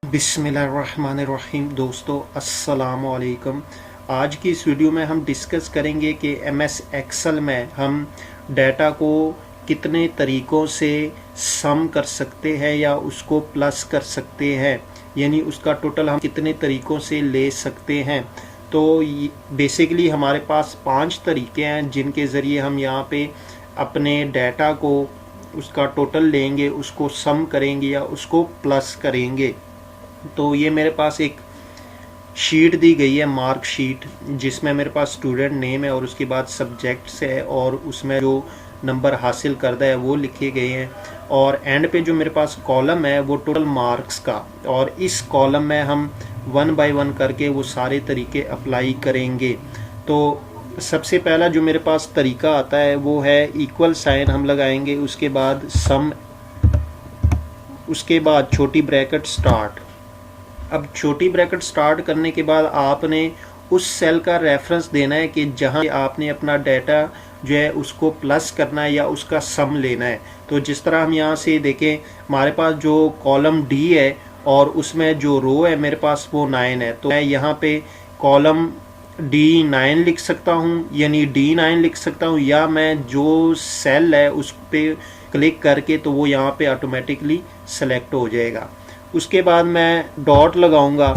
बिस्मिल्लाहिर्रहमानिर्रहीम। दोस्तों अस्सलामु अलैकुम। आज की इस वीडियो में हम डिस्कस करेंगे कि एमएस एक्सेल में हम डाटा को कितने तरीक़ों से सम कर सकते हैं या उसको प्लस कर सकते हैं, यानी उसका टोटल हम कितने तरीक़ों से ले सकते हैं। तो बेसिकली हमारे पास 5 तरीके हैं जिनके ज़रिए हम यहाँ पे अपने डाटा को उसका टोटल लेंगे, उसको सम करेंगे या उसको प्लस करेंगे। तो ये मेरे पास एक शीट दी गई है, मार्क शीट, जिसमें मेरे पास स्टूडेंट नेम है और उसके बाद सब्जेक्ट्स है और उसमें जो नंबर हासिल करता है वो लिखे गए हैं। और एंड पे जो मेरे पास कॉलम है वो टोटल मार्क्स का, और इस कॉलम में हम 1 बाय 1 करके वो सारे तरीके अप्लाई करेंगे। तो सबसे पहला जो मेरे पास तरीका आता है वो है इक्वल साइन हम लगाएंगे, उसके बाद सम, उसके बाद छोटी ब्रैकेट स्टार्ट। अब छोटी ब्रैकेट स्टार्ट करने के बाद आपने उस सेल का रेफरेंस देना है कि जहां आपने अपना डाटा जो है उसको प्लस करना है या उसका सम लेना है। तो जिस तरह हम यहाँ से देखें, हमारे पास जो कॉलम डी है और उसमें जो रो है मेरे पास वो 9 है, तो मैं यहाँ पे कॉलम D9 लिख सकता हूँ, यानी D9 लिख सकता हूँ, या मैं जो सेल है उस पर क्लिक करके तो वो यहाँ पे ऑटोमेटिकली सेलेक्ट हो जाएगा। उसके बाद मैं डॉट लगाऊंगा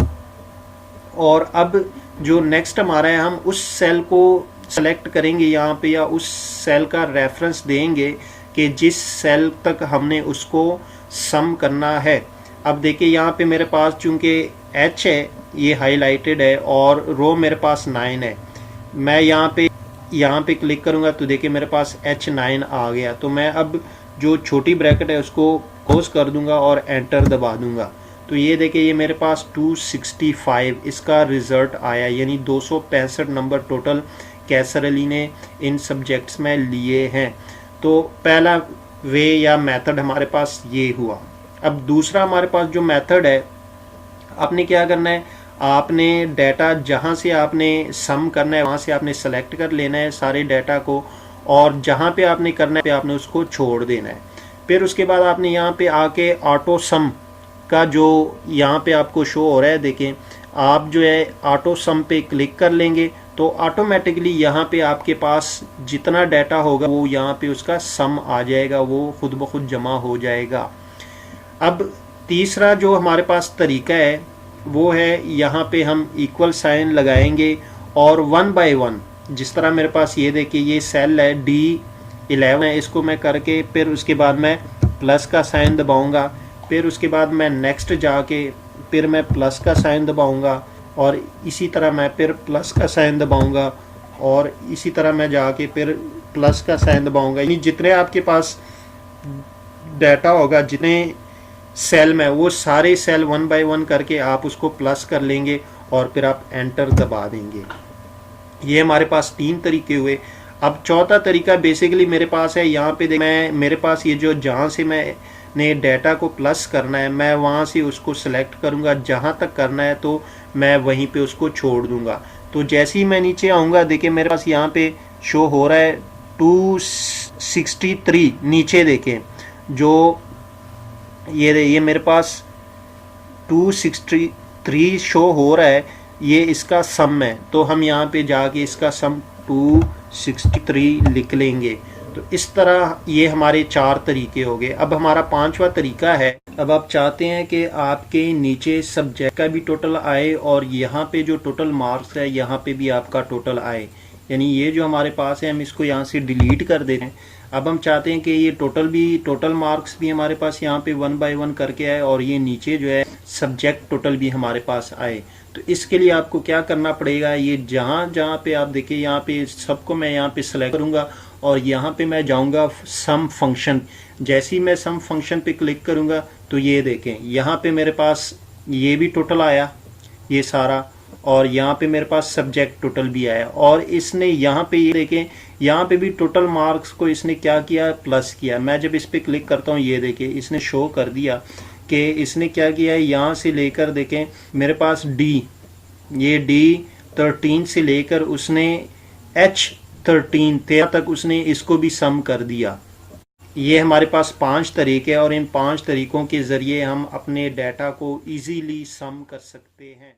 और अब जो नेक्स्ट हमारा है हम उस सेल को सेलेक्ट करेंगे यहाँ पे, या उस सेल का रेफरेंस देंगे कि जिस सेल तक हमने उसको सम करना है। अब देखिए यहाँ पे मेरे पास चूंकि H है, ये हाईलाइटेड है, और रो मेरे पास 9 है। मैं यहाँ पे क्लिक करूँगा तो देखिए मेरे पास H9 आ गया। तो मैं अब जो छोटी ब्रैकेट है उसको क्लोज कर दूंगा और एंटर दबा दूंगा। तो ये देखिए ये मेरे पास 265 इसका रिजल्ट आया, यानी 265 नंबर टोटल कैसर अली ने इन सब्जेक्ट्स में लिए हैं। तो पहला वे या मेथड हमारे पास ये हुआ। अब दूसरा हमारे पास जो मेथड है, आपने क्या करना है, आपने डाटा जहाँ से आपने सम करना है वहाँ से आपने सेलेक्ट कर लेना है सारे डाटा को, और जहाँ पे आपने करना है आपने उसको छोड़ देना है। फिर उसके बाद आपने यहाँ पे आके ऑटो सम का जो यहाँ पे आपको शो हो रहा है, देखें आप जो है ऑटो सम पे क्लिक कर लेंगे तो ऑटोमेटिकली यहाँ पे आपके पास जितना डाटा होगा वो यहाँ पे उसका सम आ जाएगा, वो खुद ब खुद जमा हो जाएगा। अब तीसरा जो हमारे पास तरीका है वो है यहाँ पे हम इक्वल साइन लगाएंगे और 1 बाय 1, जिस तरह मेरे पास ये देखिए ये सेल है D11 है, इसको मैं करके फिर उसके बाद मैं प्लस का साइन दबाऊंगा, फिर उसके बाद मैं नेक्स्ट जाके फिर मैं प्लस का साइन दबाऊंगा, और इसी तरह मैं फिर प्लस का साइन दबाऊंगा, और इसी तरह मैं जाके फिर प्लस का साइन दबाऊंगा। यानी जितने आपके पास डाटा होगा, जितने सेल में, वो सारे सेल 1 बाय 1 करके आप उसको प्लस कर लेंगे और फिर आप एंटर दबा देंगे। ये हमारे पास 3 तरीके हुए। अब चौथा तरीका बेसिकली मेरे पास है, यहाँ पे मेरे पास ये जो जहाँ से मैंने डाटा को प्लस करना है मैं वहाँ से उसको सेलेक्ट करूँगा, जहाँ तक करना है तो मैं वहीं पे उसको छोड़ दूँगा। तो जैसे ही मैं नीचे आऊँगा देखिए मेरे पास यहाँ पे शो हो रहा है 263, नीचे देखें जो ये मेरे पास 263 शो हो रहा है, ये इसका सम है। तो हम यहाँ पे जाके इसका सम 263 लिख लेंगे। तो इस तरह ये हमारे 4 तरीके हो गए। अब हमारा 5वां तरीका है, अब आप चाहते हैं कि आपके नीचे सब्जेक्ट का भी टोटल आए और यहाँ पे जो टोटल मार्क्स है यहाँ पे भी आपका टोटल आए, यानी ये जो हमारे पास है हम इसको यहाँ से डिलीट कर देते हैं। अब हम चाहते हैं कि ये टोटल मार्क्स भी हमारे पास यहाँ पे 1 बाय 1 करके आए और ये नीचे जो है सब्जेक्ट टोटल भी हमारे पास आए। तो इसके लिए आपको क्या करना पड़ेगा, ये जहाँ पे आप देखिए यहाँ पे सबको मैं यहाँ पे सेलेक्ट करूँगा और यहाँ पे मैं जाऊँगा सम फंक्शन। जैसे ही मैं सम फंक्शन पे क्लिक करूँगा तो ये देखें यहाँ पे मेरे पास ये भी टोटल आया ये सारा, और यहाँ पे मेरे पास सब्जेक्ट टोटल भी आया, और इसने यहाँ पे ये देखें यहाँ पे भी टोटल मार्क्स को इसने क्या किया, प्लस किया। मैं जब इस पे क्लिक करता हूँ ये देखिए इसने शो कर दिया कि इसने क्या किया है, यहाँ से लेकर देखें मेरे पास ये D13 से लेकर उसने H13 तक उसने इसको भी सम कर दिया। ये हमारे पास 5 तरीके हैं और इन 5 तरीकों के ज़रिए हम अपने डाटा को इजीली सम कर सकते हैं।